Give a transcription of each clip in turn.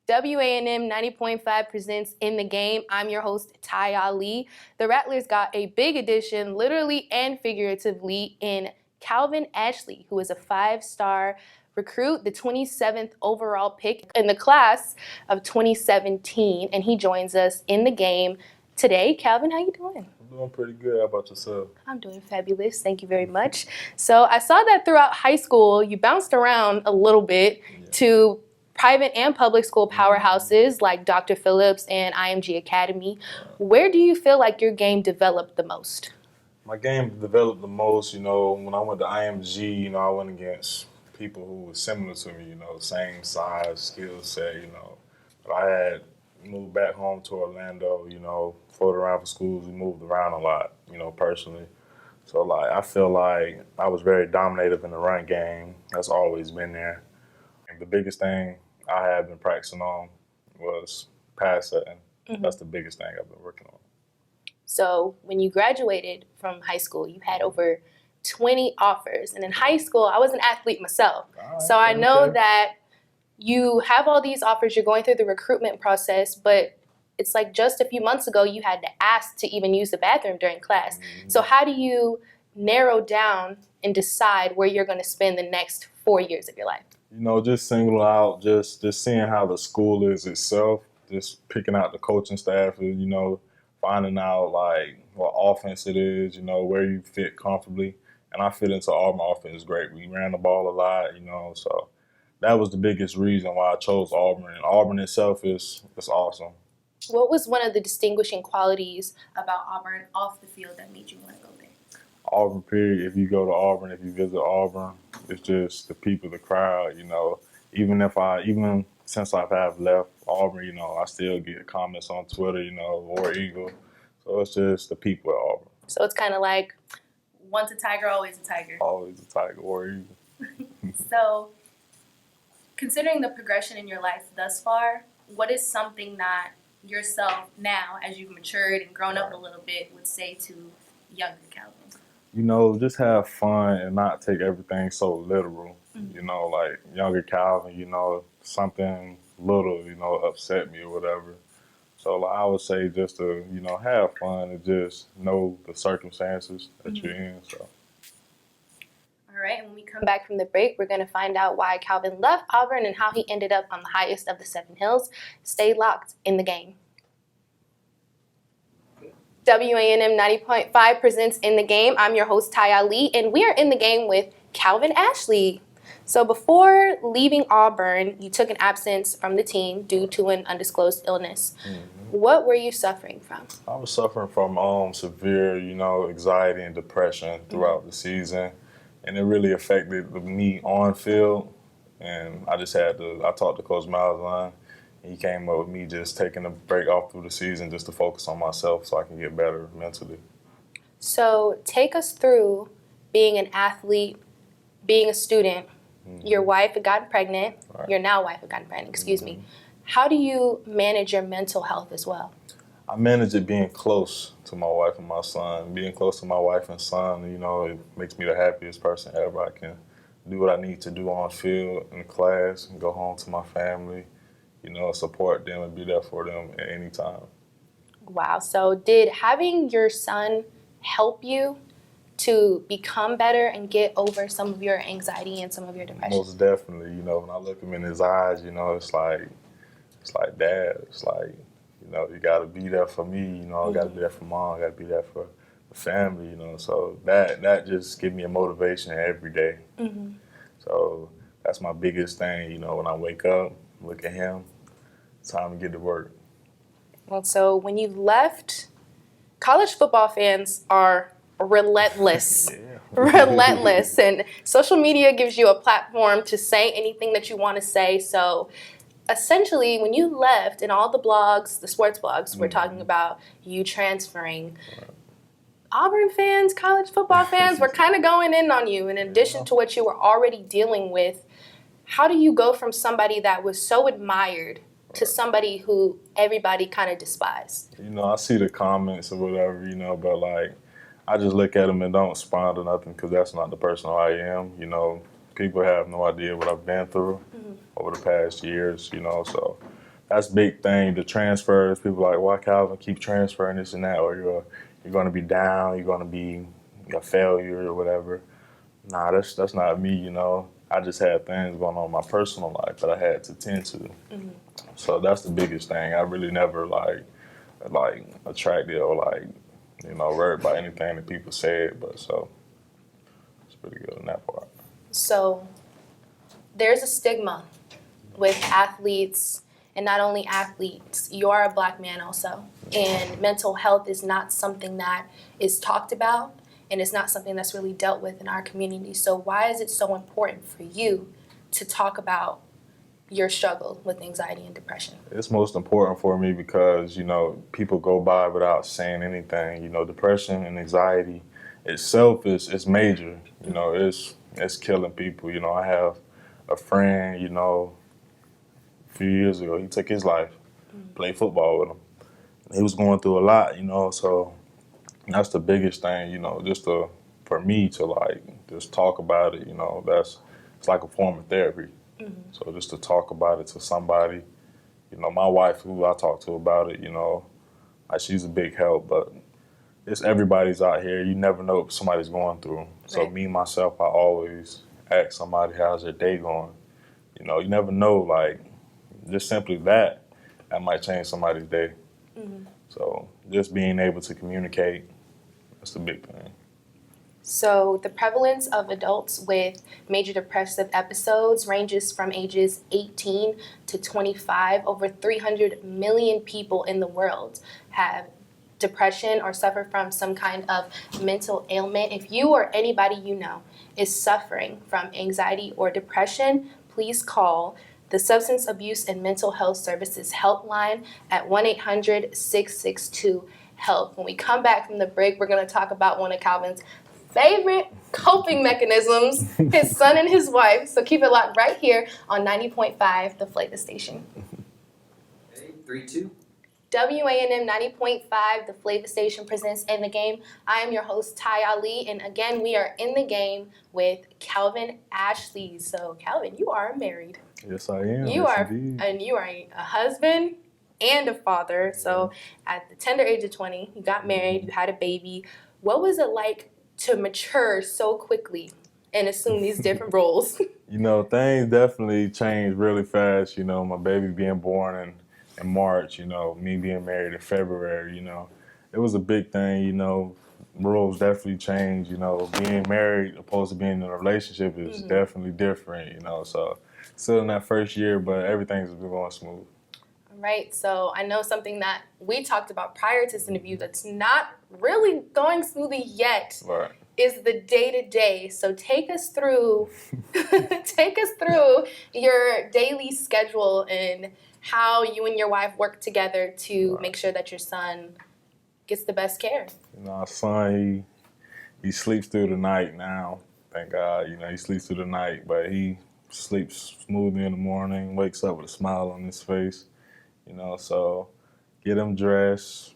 WANM 90.5 presents In the Game. I'm your host, Ty Ali. The Rattlers got a big addition, literally and figuratively, in Calvin Ashley, who is a 5-star recruit, the 27th overall pick in the class of 2017, and he joins us in the game today. Calvin, how you doing? I'm doing pretty good. How about yourself? I'm doing fabulous. Thank you very much. So I saw that throughout high school, you bounced around a little bit to private and public school powerhouses like Dr. Phillips and IMG Academy. Where do you feel like your game developed the most? My game developed the most, when I went to IMG, I went against people who were similar to me, same size, skill set, But I had moved back home to Orlando, floated around for schools. We moved around a lot, personally. So, I feel like I was very dominative in the run game. That's always been there. And the biggest thing I have been practicing on was pass setting. That's the biggest thing I've been working on. So when you graduated from high school, you had over 20 offers. And in high school, I was an athlete myself. So I know that you have all these offers, you're going through the recruitment process, but it's like just a few months ago, you had to ask to even use the bathroom during class. So how do you narrow down and decide where you're going to spend the next 4 years of your life? Just single out, just seeing how the school is itself, just picking out the coaching staff, finding out what offense it is, where you fit comfortably. And I fit into Auburn offense great. We ran the ball a lot, so that was the biggest reason why I chose Auburn. And Auburn itself is awesome. What was one of the distinguishing qualities about Auburn off the field that made you want to go there? Auburn, period. If you go to Auburn, if you visit Auburn, it's just the people, the crowd, even since I have left Auburn, I still get comments on Twitter, War Eagle. So it's just the people at Auburn. So it's kind of like, once a Tiger, always a Tiger. Always a Tiger, War Eagle. So considering the progression in your life thus far, what is something that yourself now, as you've matured and grown up a little bit, would say to younger Calvin? Just have fun and not take everything so literal. Like younger Calvin, something little, upset me or whatever. So I would say just to, have fun and just know the circumstances that you're in. So. All right, and when we come back from the break, we're going to find out why Calvin left Auburn and how he ended up on the highest of the 7 hills. Stay locked in the game. WANM 90.5 presents In the Game. I'm your host, Ty Ali, and we are in the game with Calvin Ashley. So before leaving Auburn, you took an absence from the team due to an undisclosed illness. What were you suffering from? I was suffering from severe, anxiety and depression throughout the season, and it really affected me on field. And I talked to Coach Malzahn. He came up with me just taking a break off through the season just to focus on myself so I can get better mentally. So take us through being an athlete, being a student. Your wife had gotten pregnant. Right. Your now wife had gotten pregnant, excuse me. How do you manage your mental health as well? I manage it being close to my wife and my son. Being close to my wife and son, it makes me the happiest person ever. I can do what I need to do on field, in class, and go home to my family. Support them and be there for them at any time. Wow. So did having your son help you to become better and get over some of your anxiety and some of your depression? Most definitely. When I look him in his eyes, it's like Dad. It's like, you got to be there for me. I got to be there for Mom. I got to be there for the family, So that just gives me a motivation every day. So that's my biggest thing, when I wake up, look at him, time to get to work. Well, so when you left, college football fans are relentless. Relentless. And social media gives you a platform to say anything that you want to say. So essentially, when you left, and all the blogs, the sports blogs, were talking about you transferring. Right. Auburn fans, college football fans were kind of going in on you in addition to what you were already dealing with. How do you go from somebody that was so admired to somebody who everybody kind of despised? I see the comments or whatever, but I just look at them and don't respond to nothing because that's not the person I am. People have no idea what I've been through over the past years, so that's big thing. The transfers, people like, why Calvin keep transferring this and that, or you're going to be down, you're going to be a failure or whatever. Nah, that's not me. I just had things going on in my personal life that I had to tend to. Mm-hmm. So that's the biggest thing. I really never like attracted or worried about anything that people said. But so it's pretty good in that part. So there's a stigma with athletes, and not only athletes, you are a Black man also. And mental health is not something that is talked about, and it's not something that's really dealt with in our community. So why is it so important for you to talk about your struggle with anxiety and depression? It's most important for me because, people go by without saying anything. Depression and anxiety itself is major. It's killing people. I have a friend, a few years ago, he took his life, played football with him. He was going through a lot, so that's the biggest thing, for me to just talk about it, it's like a form of therapy. Mm-hmm. So just to talk about it to somebody, my wife who I talk to about it, she's a big help, but it's everybody's out here. You never know what somebody's going through. So Right. me, myself, I always ask somebody, how's their day going? You never know, just simply that might change somebody's day. Mm-hmm. So just being able to communicate, that's the big thing. So the prevalence of adults with major depressive episodes ranges from ages 18 to 25. Over 300 million people in the world have depression or suffer from some kind of mental ailment. If you or anybody you know is suffering from anxiety or depression, please call the Substance Abuse and Mental Health Services helpline at 1-800-662-HELP. When we come back from the break, we're going to talk about one of Calvin's favorite coping mechanisms, his son and his wife. So keep it locked right here on 90.5, the Flavor Station. Hey, 3-2. WANM 90.5, the Flavor Station presents In the Game. I am your host, Ty Ali, and again, we are in the game with Calvin Ashley. So, Calvin, you are married. Yes, I am. You Yes, are, indeed. and you are a husband and a father. So, at the tender age of 20, you got married, you had a baby. What was it like to mature so quickly and assume these different roles? Things definitely changed really fast. My baby being born in March, me being married in February, it was a big thing, roles definitely changed, being married opposed to being in a relationship is definitely different, so still in that first year, but everything's been going smooth. Right, so I know something that we talked about prior to this interview that's not really going smoothly yet Right. is the day-to-day. So take us through your daily schedule and how you and your wife work together to Right. make sure that your son gets the best care. Our son, he sleeps through the night now, thank God. He sleeps through the night, but he sleeps smoothly in the morning, wakes up with a smile on his face. So get him dressed,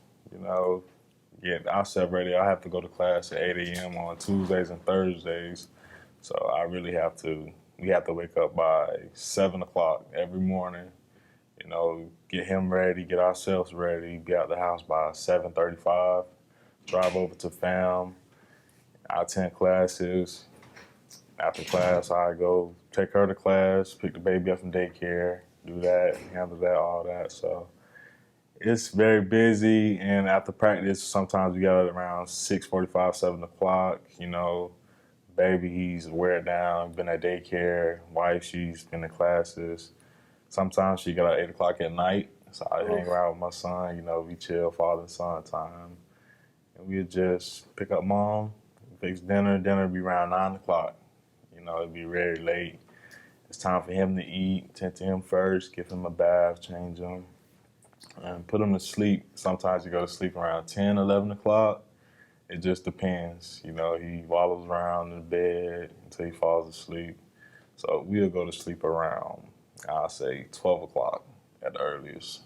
get ourselves ready. I have to go to class at 8 a.m. on Tuesdays and Thursdays. So we have to wake up by 7 o'clock every morning, get him ready, get ourselves ready, be out the house by 7:35, drive over to FAM, I attend classes. After class, I go take her to class, pick the baby up from daycare, do that, handle that, all that. So it's very busy, and after practice, sometimes we got around 6:45, 7 o'clock. Baby, he's wear down, been at daycare. Wife, she's been in classes. Sometimes she got out 8 o'clock at night, so I hang around with my son. We chill, father and son time, and we just pick up mom, fix dinner. Dinner be around 9 o'clock. It'd be very late. It's time for him to eat. Tend to him first, give him a bath, change him, and put him to sleep. Sometimes you go to sleep around 10, 11 o'clock. It just depends. He wallows around in the bed until he falls asleep. So we'll go to sleep around, I'll say 12 o'clock at the earliest,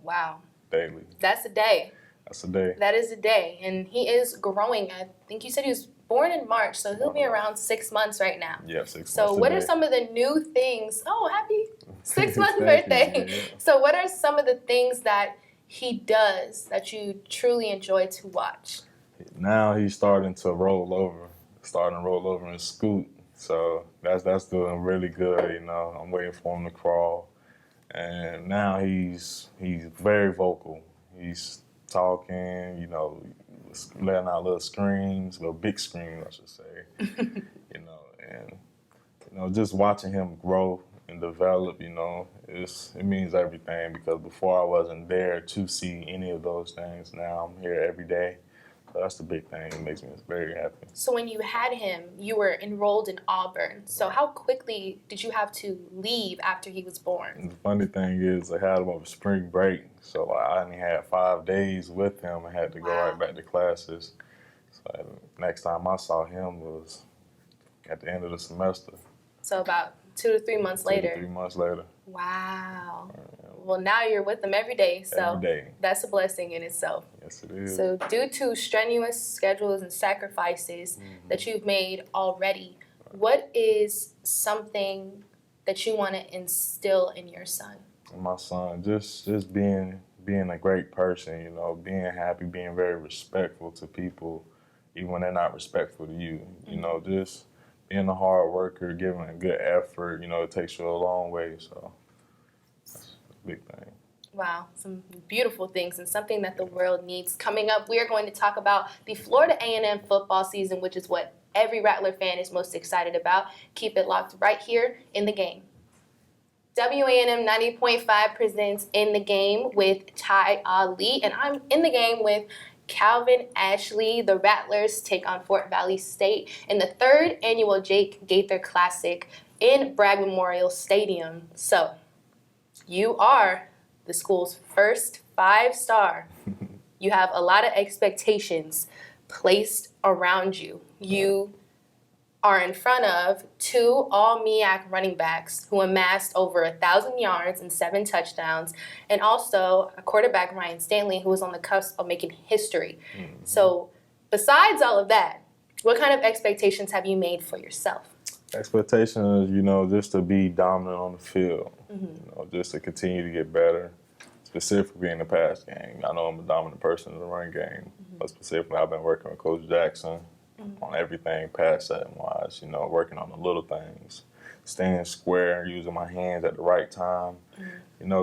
Wow. daily. That's a day. That's a day. That is a day. And he is growing. I think you said he was born in March, so he'll be around 6 months right now. Yeah, 6 months. So what are today. some of the new things? Oh, happy 6-month Thank you, birthday. yeah. So what are some of the things that he does that you truly enjoy to watch? Now he's starting to roll over and scoot. So that's doing really good. You know, I'm waiting for him to crawl, and now he's very vocal. He's talking. You know, letting out little screams, little big screams, I should say. You know, and just watching him grow and develop, it means everything because before I wasn't there to see any of those things. Now I'm here every day. So that's the big thing. It makes me very happy. So when you had him, you were enrolled in Auburn. So how quickly did you have to leave after he was born? And the funny thing is I had him over spring break. So I only had 5 days with him. I had to go Wow. right back to classes. So next time I saw him was at the end of the semester. So about 2 to 3 months later. 2 to 3 months later. Wow. Well, now you're with them every day. So Every day. that's a blessing in itself. Yes, it is. So due to strenuous schedules and sacrifices that you've made already, what is something that you want to instill in your son? My son, just being a great person, being happy, being very respectful to people, even when they're not respectful to you. Just being a hard worker, giving a good effort, it takes you a long way. So that's a big thing. Wow, some beautiful things and something that the world needs. Coming up, we are going to talk about the Florida A&M football season, which is what every Rattler fan is most excited about. Keep it locked right here in The Game. WANM 90.5 presents In the Game with Ty Ali, and I'm in the game with Calvin Ashley. The Rattlers take on Fort Valley State in the 3rd annual Jake Gaither Classic in Bragg Memorial Stadium. So, you are the school's first 5-star. You have a lot of expectations placed around you. You are in front of 2 all-MEAC running backs who amassed over 1,000 yards and 7 touchdowns, and also a quarterback, Ryan Stanley, who was on the cusp of making history. So besides all of that, what kind of expectations have you made for yourself? Expectation is, just to be dominant on the field, just to continue to get better, specifically in the pass game. I know I'm a dominant person in the run game, but specifically I've been working with Coach Jackson on everything pass setting-wise, working on the little things, staying square, using my hands at the right time,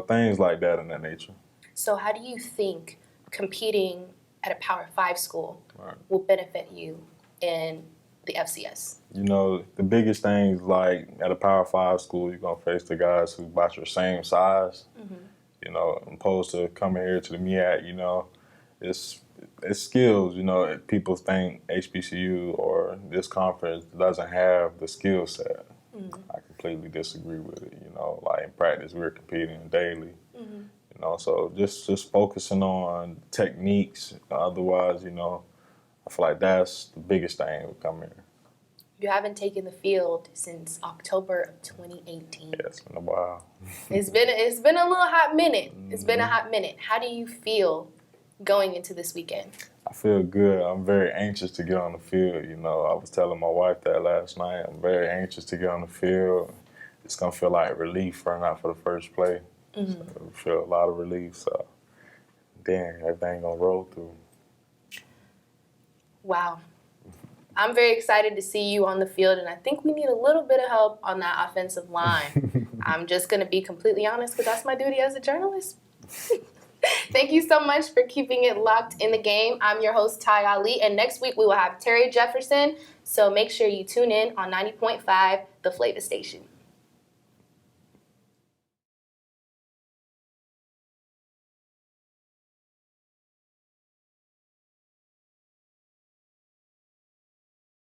things like that in that nature. So how do you think competing at a Power 5 school Right. will benefit you in the FCS? The biggest things like at a Power 5 school, you're going to face the guys who about your same size, opposed to coming here to the MEAC, it's skills, people think HBCU or this conference doesn't have the skill set. I completely disagree with it, like in practice we're competing daily, so just focusing on techniques, otherwise, I feel like that's the biggest thing with coming here. You haven't taken the field since October of 2018. Yeah, it's been a while. It's been a little hot minute. It's been a hot minute. How do you feel going into this weekend? I feel good. I'm very anxious to get on the field. I was telling my wife that last night. I'm very anxious to get on the field. It's going to feel like relief running out for the first play. So I feel a lot of relief. So then everything going to roll through. Wow. I'm very excited to see you on the field, and I think we need a little bit of help on that offensive line. I'm just going to be completely honest because that's my duty as a journalist. Thank you so much for keeping it locked in the game. I'm your host, Ty Ali, and next week we will have Terry Jefferson, so make sure you tune in on 90.5, The Flavor Station.